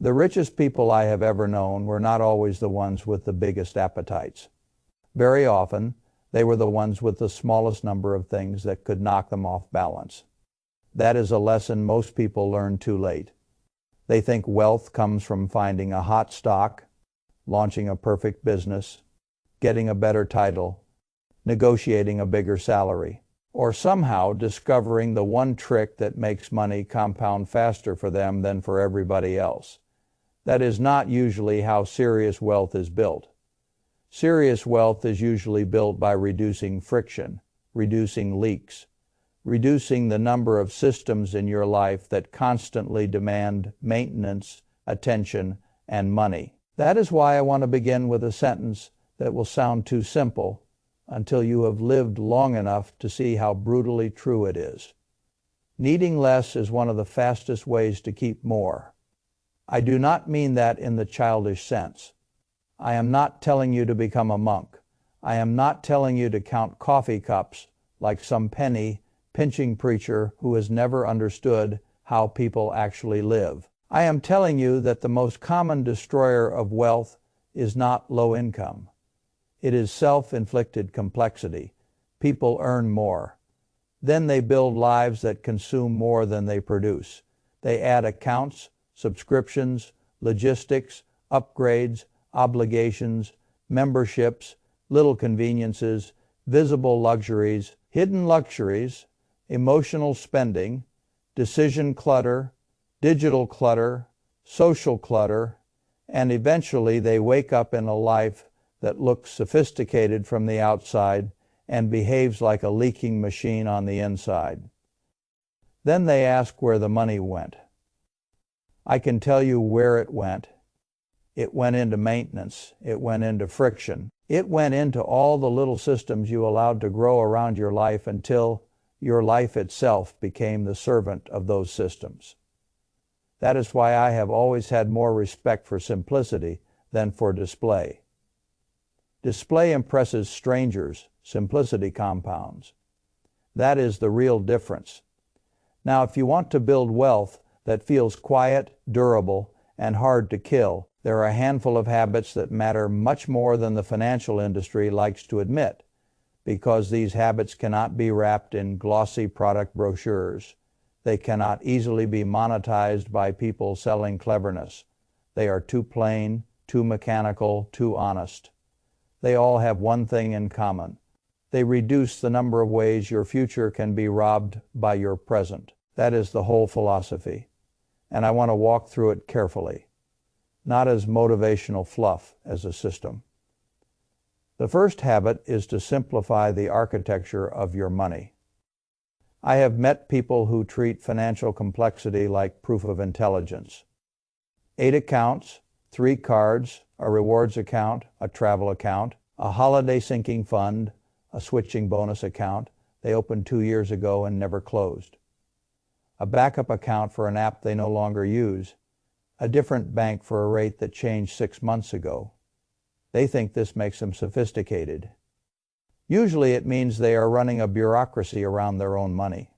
The richest people I have ever known were not always the ones with the biggest appetites. Very often, they were the ones with the smallest number of things that could knock them off balance. That is a lesson most people learn too late. They think wealth comes from finding a hot stock, launching a perfect business, getting a better title, negotiating a bigger salary, or somehow discovering the one trick that makes money compound faster for them than for everybody else. That is not usually how serious wealth is built. Serious wealth is usually built by reducing friction, reducing leaks, reducing the number of systems in your life that constantly demand maintenance, attention, and money. That is why I want to begin with a sentence that will sound too simple until you have lived long enough to see how brutally true it is. Needing less is one of the fastest ways to keep more. I do not mean that in the childish sense. I am not telling you to become a monk. I am not telling you to count coffee cups like some penny-pinching preacher who has never understood how people actually live. I am telling you that the most common destroyer of wealth is not low income. It is self-inflicted complexity. People earn more. Then they build lives that consume more than they produce. They add accounts, subscriptions, logistics, upgrades, obligations, memberships, little conveniences, visible luxuries, hidden luxuries, emotional spending, decision clutter, digital clutter, social clutter, and eventually they wake up in a life that looks sophisticated from the outside and behaves like a leaking machine on the inside. Then they ask where the money went. I can tell you where it went. It went into maintenance. It went into friction. It went into all the little systems you allowed to grow around your life until your life itself became the servant of those systems. That is why I have always had more respect for simplicity than for display. Display impresses strangers, simplicity compounds. That is the real difference. Now, if you want to build wealth that feels quiet, durable, and hard to kill, there are a handful of habits that matter much more than the financial industry likes to admit, because these habits cannot be wrapped in glossy product brochures. They cannot easily be monetized by people selling cleverness. They are too plain, too mechanical, too honest. They all have one thing in common. They reduce the number of ways your future can be robbed by your present. That is the whole philosophy. And I want to walk through it carefully, not as motivational fluff as a system. The first habit is to simplify the architecture of your money. I have met people who treat financial complexity like proof of intelligence. 8 accounts, 3 cards, a rewards account, a travel account, a holiday sinking fund, a switching bonus account they opened 2 years ago and never closed, a backup account for an app they no longer use, a different bank for a rate that changed 6 months ago. They think this makes them sophisticated. Usually it means they are running a bureaucracy around their own money.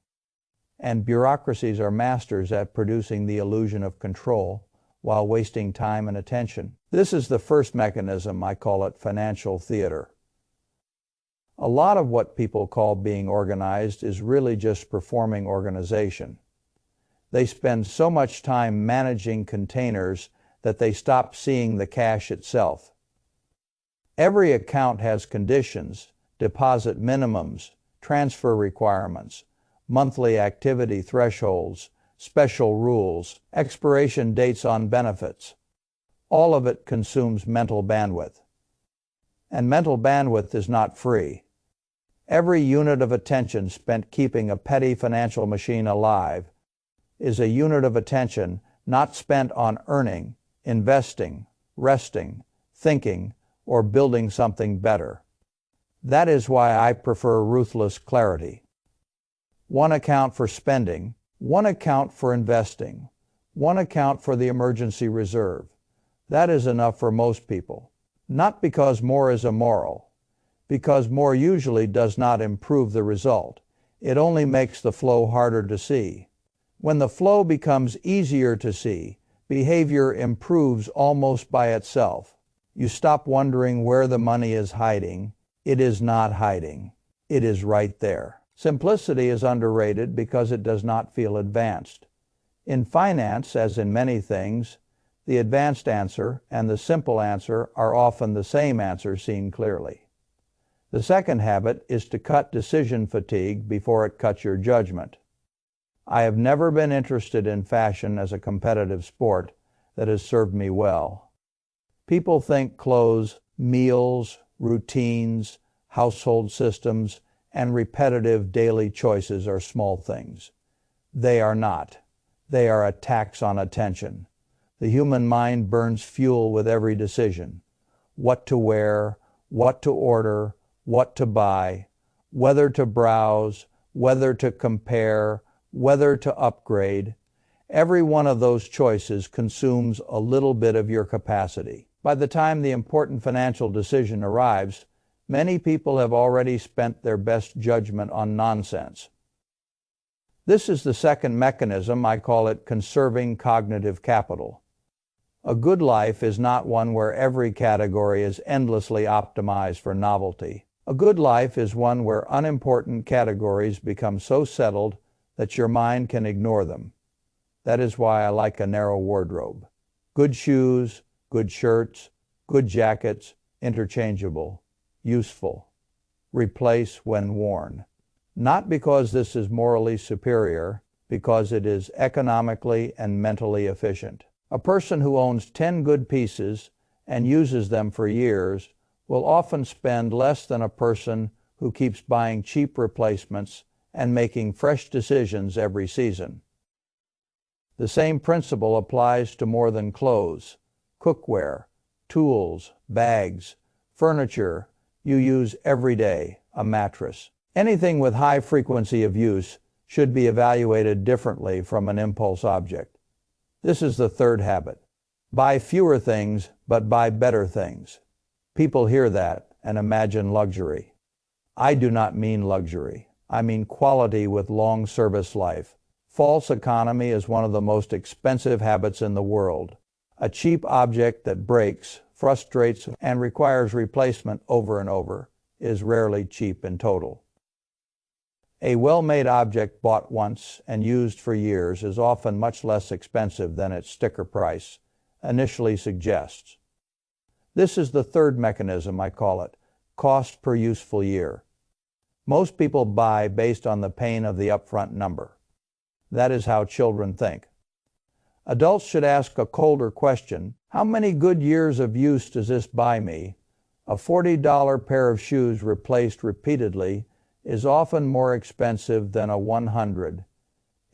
And bureaucracies are masters at producing the illusion of control while wasting time and attention. This is the first mechanism. I call it financial theater. A lot of what people call being organized is really just performing organization. They spend so much time managing containers that they stop seeing the cash itself. Every account has conditions, deposit minimums, transfer requirements, monthly activity thresholds, special rules, expiration dates on benefits. All of it consumes mental bandwidth. And mental bandwidth is not free. Every unit of attention spent keeping a petty financial machine alive is a unit of attention not spent on earning, investing, resting, thinking, or building something better. That is why I prefer ruthless clarity. 1 account for spending, 1 account for investing, 1 account for the emergency reserve. That is enough for most people. Not because more is immoral, because more usually does not improve the result. It only makes the flow harder to see. When the flow becomes easier to see, behavior improves almost by itself. You stop wondering where the money is hiding. It is not hiding. It is right there. Simplicity is underrated because it does not feel advanced. In finance, as in many things, the advanced answer and the simple answer are often the same answer seen clearly. The second habit is to cut decision fatigue before it cuts your judgment. I have never been interested in fashion as a competitive sport that has served me well. People think clothes, meals, routines, household systems, and repetitive daily choices are small things. They are not. They are a tax on attention. The human mind burns fuel with every decision. What to wear, what to order, what to buy, whether to browse, whether to compare, whether to upgrade. Every one of those choices consumes a little bit of your capacity. By the time the important financial decision arrives, many people have already spent their best judgment on nonsense. This is the second mechanism. I call it conserving cognitive capital. A good life is not one where every category is endlessly optimized for novelty. A good life is one where unimportant categories become so settled that your mind can ignore them. That is why I like a narrow wardrobe. Good shoes, good shirts, good jackets, interchangeable, useful. Replace when worn. Not because this is morally superior, because it is economically and mentally efficient. A person who owns 10 good pieces and uses them for years will often spend less than a person who keeps buying cheap replacements and making fresh decisions every season. The same principle applies to more than clothes, cookware, tools, bags, furniture you use every day, a mattress. Anything with high frequency of use should be evaluated differently from an impulse object. This is the third habit. Buy fewer things, but buy better things. People hear that and imagine luxury. I do not mean luxury. I mean quality with long service life. False economy is one of the most expensive habits in the world. A cheap object that breaks, frustrates, and requires replacement over and over is rarely cheap in total. A well-made object bought once and used for years is often much less expensive than its sticker price initially suggests. This is the third mechanism, I call it, cost per useful year. Most people buy based on the pain of the upfront number. That is how children think. Adults should ask a colder question. How many good years of use does this buy me? A $40 pair of shoes replaced repeatedly is often more expensive than a $100.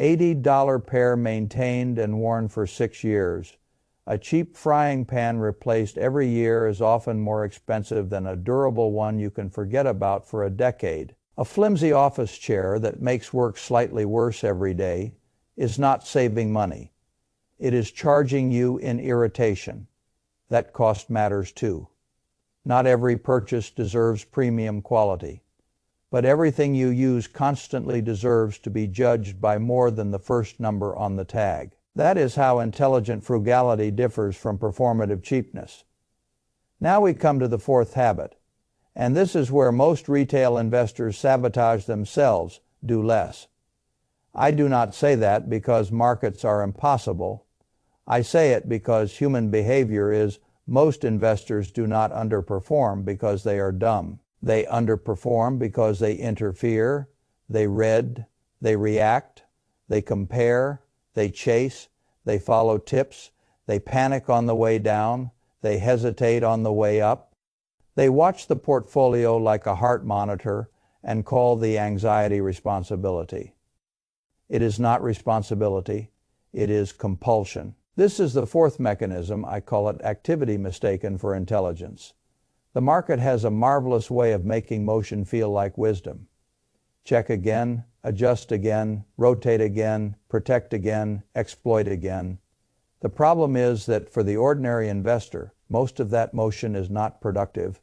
$80 pair maintained and worn for 6 years. A cheap frying pan replaced every year is often more expensive than a durable one you can forget about for a decade. A flimsy office chair that makes work slightly worse every day is not saving money. It is charging you in irritation. That cost matters too. Not every purchase deserves premium quality, but everything you use constantly deserves to be judged by more than the first number on the tag. That is how intelligent frugality differs from performative cheapness. Now we come to the fourth habit, and this is where most retail investors sabotage themselves, do less. I do not say that because markets are impossible. I say it because human behavior is most investors do not underperform because they are dumb. They underperform because they interfere, they read, they react, they compare, they chase, they follow tips, they panic on the way down, they hesitate on the way up. They watch the portfolio like a heart monitor and call the anxiety responsibility. It is not responsibility, it is compulsion. This is the fourth mechanism. I call it activity mistaken for intelligence. The market has a marvelous way of making motion feel like wisdom. Check again, adjust again, rotate again, protect again, exploit again. The problem is that for the ordinary investor, most of that motion is not productive.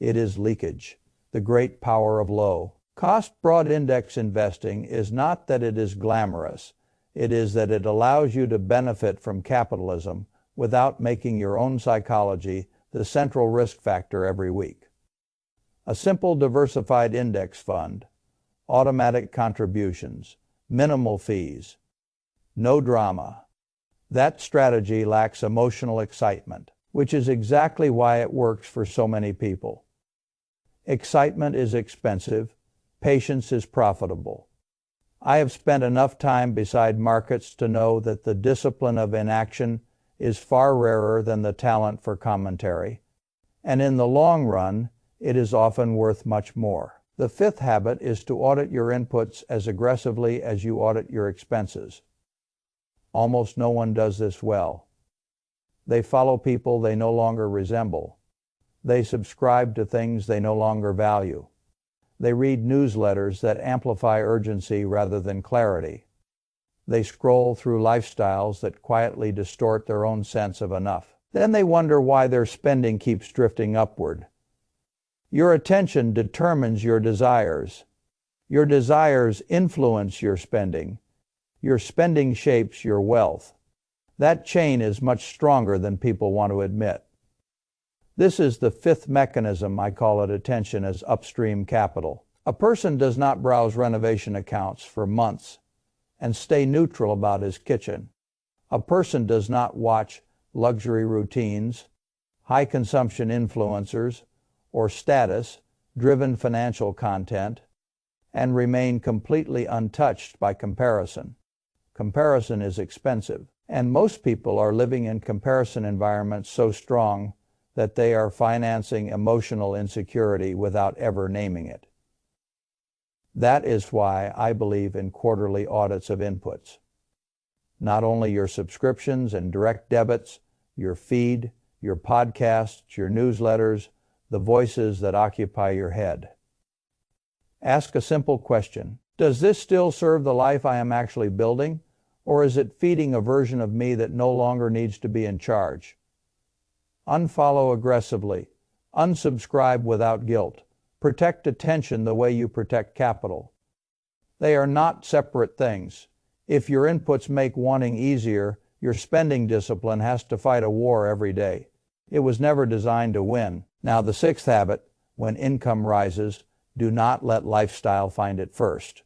It is leakage, the great power of low. Cost broad index investing is not that it is glamorous. It is that it allows you to benefit from capitalism without making your own psychology the central risk factor every week. A simple diversified index fund, automatic contributions, minimal fees, no drama. That strategy lacks emotional excitement, which is exactly why it works for so many people. Excitement is expensive, patience is profitable. I have spent enough time beside markets to know that the discipline of inaction is far rarer than the talent for commentary, and in the long run, it is often worth much more. The fifth habit is to audit your inputs as aggressively as you audit your expenses. Almost no one does this well. They follow people they no longer resemble. They subscribe to things they no longer value. They read newsletters that amplify urgency rather than clarity. They scroll through lifestyles that quietly distort their own sense of enough. Then they wonder why their spending keeps drifting upward. Your attention determines your desires. Your desires influence your spending. Your spending shapes your wealth. That chain is much stronger than people want to admit. This is the fifth mechanism. I call it attention as upstream capital. A person does not browse renovation accounts for months and stay neutral about his kitchen. A person does not watch luxury routines, high consumption influencers, or status-driven financial content and remain completely untouched by comparison. Comparison is expensive, and most people are living in comparison environments so strong that they are financing emotional insecurity without ever naming it. That is why I believe in quarterly audits of inputs. Not only your subscriptions and direct debits, your feed, your podcasts, your newsletters, the voices that occupy your head. Ask a simple question. Does this still serve the life I am actually building, or is it feeding a version of me that no longer needs to be in charge? Unfollow aggressively. Unsubscribe without guilt. Protect attention the way you protect capital. They are not separate things. If your inputs make wanting easier, your spending discipline has to fight a war every day. It was never designed to win. Now, the sixth habit, when income rises, do not let lifestyle find it first.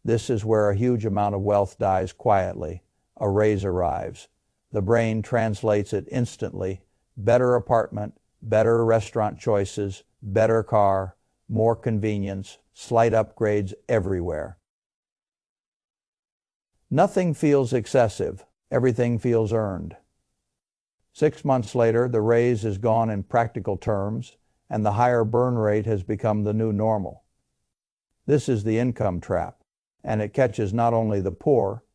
This is where a huge amount of wealth dies quietly. A raise arrives. The brain translates it instantly. Better apartment, better restaurant choices, better car, more convenience, slight upgrades everywhere. Nothing feels excessive. Everything feels earned. 6 months later, the raise is gone in practical terms, and the higher burn rate has become the new normal. This is the income trap, and it catches not only the poor,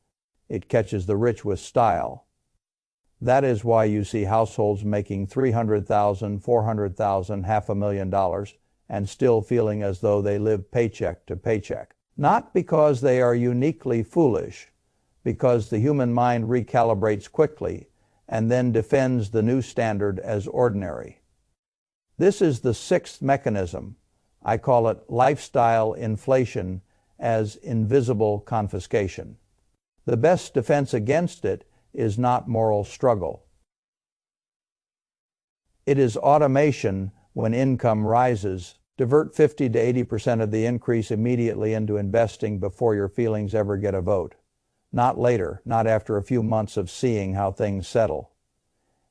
it catches the rich with style. That is why you see households making $300,000, $400,000, $500,000, and still feeling as though they live paycheck to paycheck. Not because they are uniquely foolish, because the human mind recalibrates quickly and then defends the new standard as ordinary. This is the sixth mechanism. I call it lifestyle inflation as invisible confiscation. The best defense against it is not moral struggle. It is automation. When income rises, divert 50 to 80% of the increase immediately into investing before your feelings ever get a vote. Not later, not after a few months of seeing how things settle.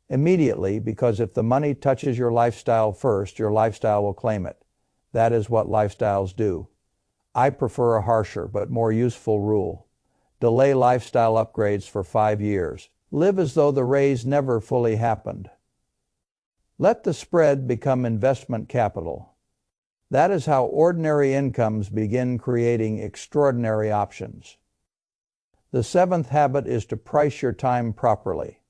Immediately, because if the money touches your lifestyle first, your lifestyle will claim it. That is what lifestyles do. I prefer a harsher but more useful rule. Delay lifestyle upgrades for 5 years. Live as though the raise never fully happened. Let the spread become investment capital. That is how ordinary incomes begin creating extraordinary options. The seventh habit is to price your time properly.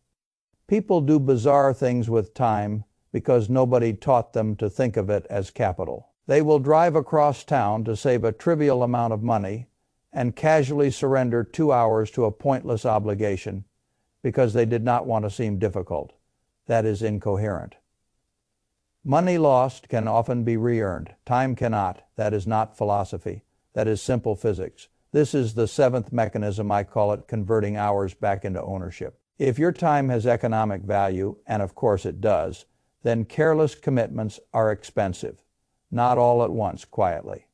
People do bizarre things with time because nobody taught them to think of it as capital. They will drive across town to save a trivial amount of money and casually surrender 2 hours to a pointless obligation because they did not want to seem difficult. That is incoherent. Money lost can often be re-earned. Time cannot. That is not philosophy. That is simple physics. This is the seventh mechanism. I call it converting hours back into ownership. If your time has economic value, and of course it does, then careless commitments are expensive. Not all at once, quietly.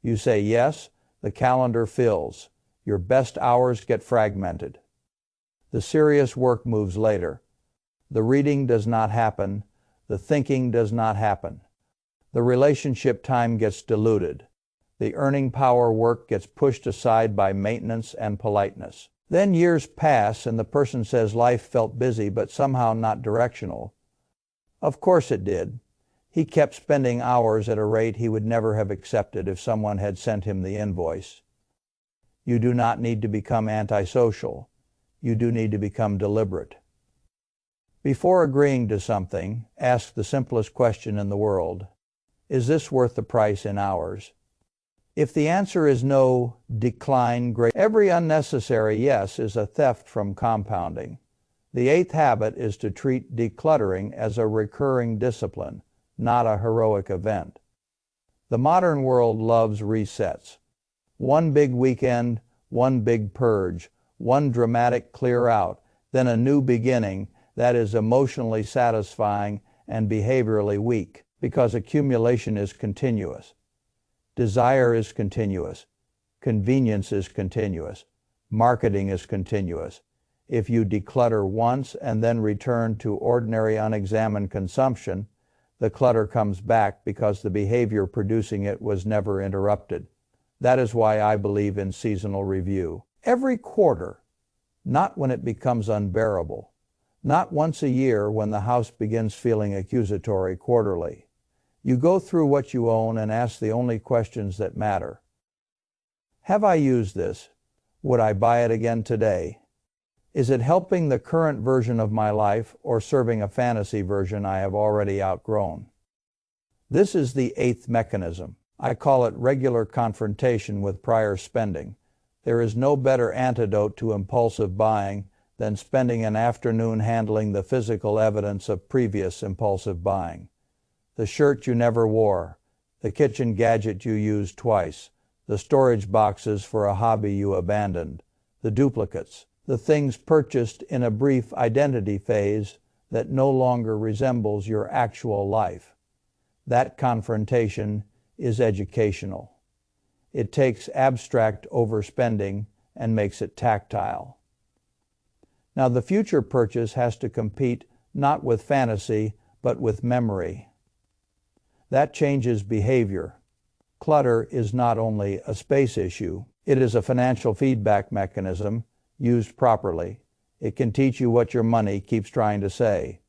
You say yes, the calendar fills. Your best hours get fragmented. The serious work moves later. The reading does not happen. The thinking does not happen. The relationship time gets diluted. The earning power work gets pushed aside by maintenance and politeness. Then years pass and the person says life felt busy but somehow not directional. Of course it did. He kept spending hours at a rate he would never have accepted if someone had sent him the invoice. You do not need to become antisocial. You do need to become deliberate. Before agreeing to something, ask the simplest question in the world. Is this worth the price in hours? If the answer is no, decline greatly. Every unnecessary yes is a theft from compounding. The eighth habit is to treat decluttering as a recurring discipline, not a heroic event. The modern world loves resets. One big weekend, one big purge, one dramatic clear out, then a new beginning that is emotionally satisfying and behaviorally weak, because accumulation is continuous. Desire is continuous. Convenience is continuous. Marketing is continuous. If you declutter once and then return to ordinary unexamined consumption, the clutter comes back because the behavior producing it was never interrupted. That is why I believe in seasonal review. Every quarter, not when it becomes unbearable. Not once a year when the house begins feeling accusatory quarterly. You go through what you own and ask the only questions that matter. Have I used this? Would I buy it again today? Is it helping the current version of my life or serving a fantasy version I have already outgrown? This is the eighth mechanism. I call it regular confrontation with prior spending. There is no better antidote to impulsive buying than spending an afternoon handling the physical evidence of previous impulsive buying. The shirt you never wore, the kitchen gadget you used twice, the storage boxes for a hobby you abandoned, the duplicates, the things purchased in a brief identity phase that no longer resembles your actual life. That confrontation is educational. It takes abstract overspending and makes it tactile. Now, the future purchase has to compete not with fantasy, but with memory. That changes behavior. Clutter is not only a space issue, it is a financial feedback mechanism. Used properly, it can teach you what your money keeps trying to say.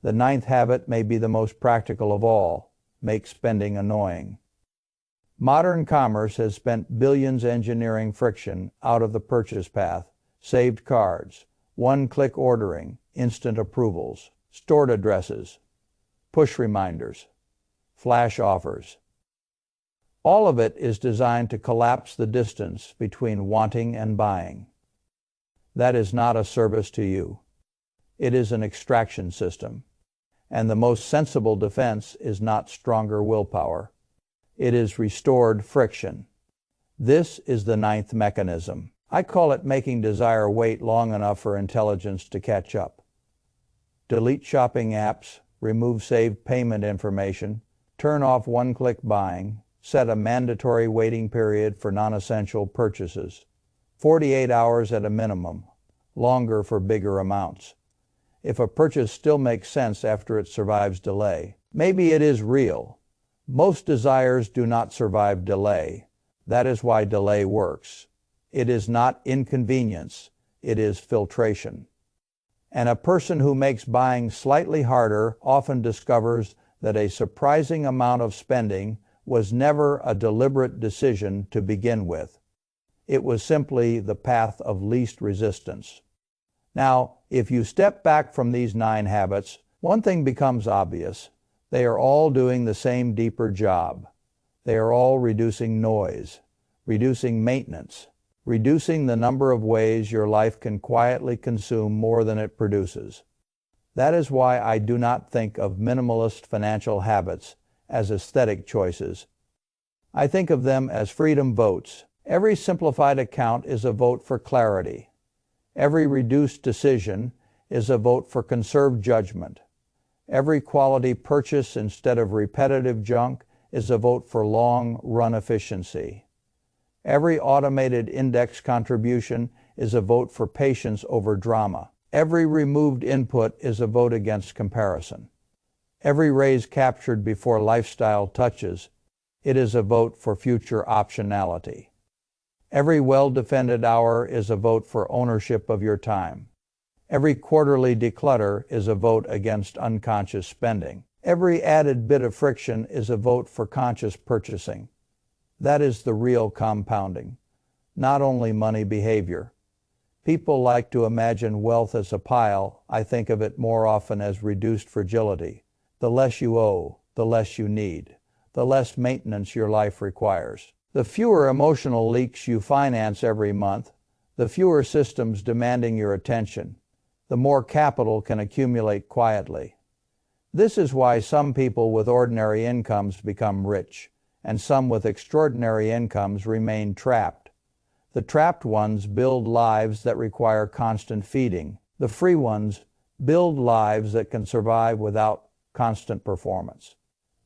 The ninth habit may be the most practical of all. Make spending annoying. Modern commerce has spent billions engineering friction out of the purchase path. Saved cards, one-click ordering, instant approvals, stored addresses, push reminders, flash offers. All of it is designed to collapse the distance between wanting and buying. That is not a service to you. It is an extraction system. And the most sensible defense is not stronger willpower. It is restored friction. This is the ninth mechanism. I call it making desire wait long enough for intelligence to catch up. Delete shopping apps, remove saved payment information, turn off one-click buying, set a mandatory waiting period for non-essential purchases. 48 hours at a minimum, longer for bigger amounts. If a purchase still makes sense after it survives delay, maybe it is real. Most desires do not survive delay. That is why delay works. It is not inconvenience, it is filtration. And a person who makes buying slightly harder often discovers that a surprising amount of spending was never a deliberate decision to begin with. It was simply the path of least resistance. Now, if you step back from these 9 habits, one thing becomes obvious. They are all doing the same deeper job. They are all reducing noise, reducing maintenance, reducing the number of ways your life can quietly consume more than it produces. That is why I do not think of minimalist financial habits as aesthetic choices. I think of them as freedom votes. Every simplified account is a vote for clarity. Every reduced decision is a vote for conserved judgment. Every quality purchase instead of repetitive junk is a vote for long-run efficiency. Every automated index contribution is a vote for patience over drama. Every removed input is a vote against comparison. Every raise captured before lifestyle touches, it is a vote for future optionality. Every well-defended hour is a vote for ownership of your time. Every quarterly declutter is a vote against unconscious spending. Every added bit of friction is a vote for conscious purchasing. That is the real compounding, not only money behavior. People like to imagine wealth as a pile. I think of it more often as reduced fragility. The less you owe, the less you need, the less maintenance your life requires. The fewer emotional leaks you finance every month, the fewer systems demanding your attention, the more capital can accumulate quietly. This is why some people with ordinary incomes become rich, and some with extraordinary incomes remain trapped. The trapped ones build lives that require constant feeding. The free ones build lives that can survive without constant performance.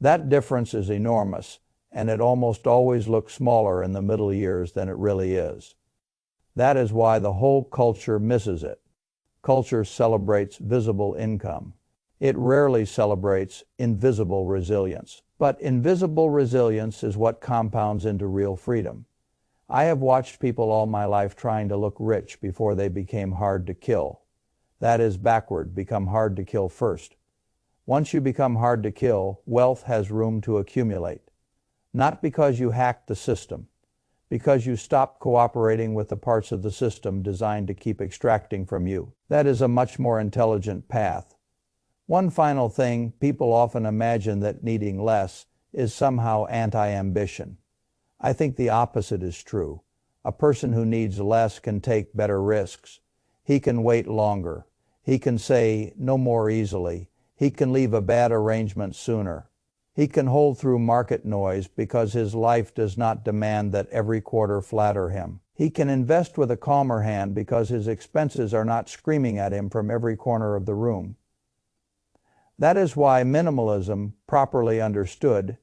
That difference is enormous, and it almost always looks smaller in the middle years than it really is. That is why the whole culture misses it. Culture celebrates visible income. It rarely celebrates invisible resilience. But invisible resilience is what compounds into real freedom. I have watched people all my life trying to look rich before they became hard to kill. That is backward, become hard to kill first. Once you become hard to kill, wealth has room to accumulate. Not because you hacked the system, because you stopped cooperating with the parts of the system designed to keep extracting from you. That is a much more intelligent path. One final thing, people often imagine that needing less is somehow anti-ambition. I think the opposite is true. A person who needs less can take better risks. He can wait longer. He can say no more easily. He can leave a bad arrangement sooner. He can hold through market noise because his life does not demand that every quarter flatter him. He can invest with a calmer hand because his expenses are not screaming at him from every corner of the room. That is why minimalism, properly understood,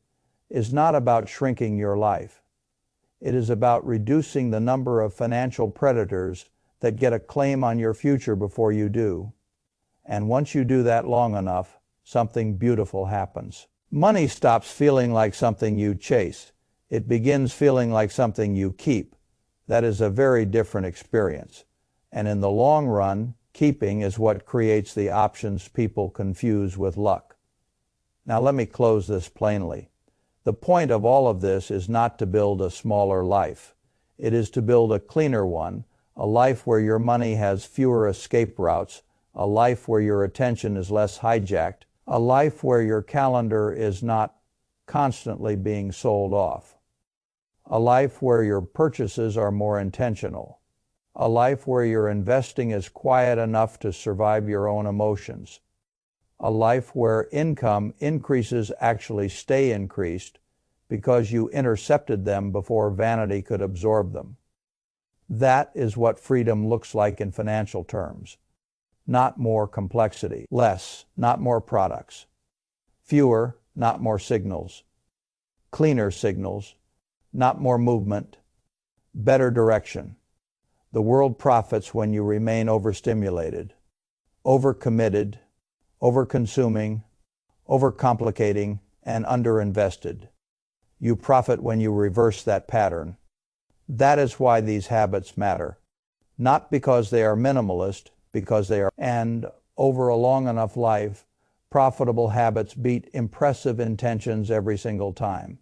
is not about shrinking your life. It is about reducing the number of financial predators that get a claim on your future before you do. And once you do that long enough, something beautiful happens. Money stops feeling like something you chase. It begins feeling like something you keep. That is a very different experience. And in the long run, keeping is what creates the options people confuse with luck. Now let me close this plainly. The point of all of this is not to build a smaller life. It is to build a cleaner one, a life where your money has fewer escape routes, a life where your attention is less hijacked, a life where your calendar is not constantly being sold off, a life where your purchases are more intentional, a life where your investing is quiet enough to survive your own emotions, a life where income increases actually stay increased because you intercepted them before vanity could absorb them. That is what freedom looks like in financial terms. Not more complexity. Less, not more products. Fewer, not more signals. Cleaner signals, not more movement. Better direction. The world profits when you remain overstimulated, overcommitted, overconsuming, overcomplicating, and underinvested. You profit when you reverse that pattern. That is why these habits matter. Not because they are minimalist, because they are. And over a long enough life, profitable habits beat impressive intentions every single time.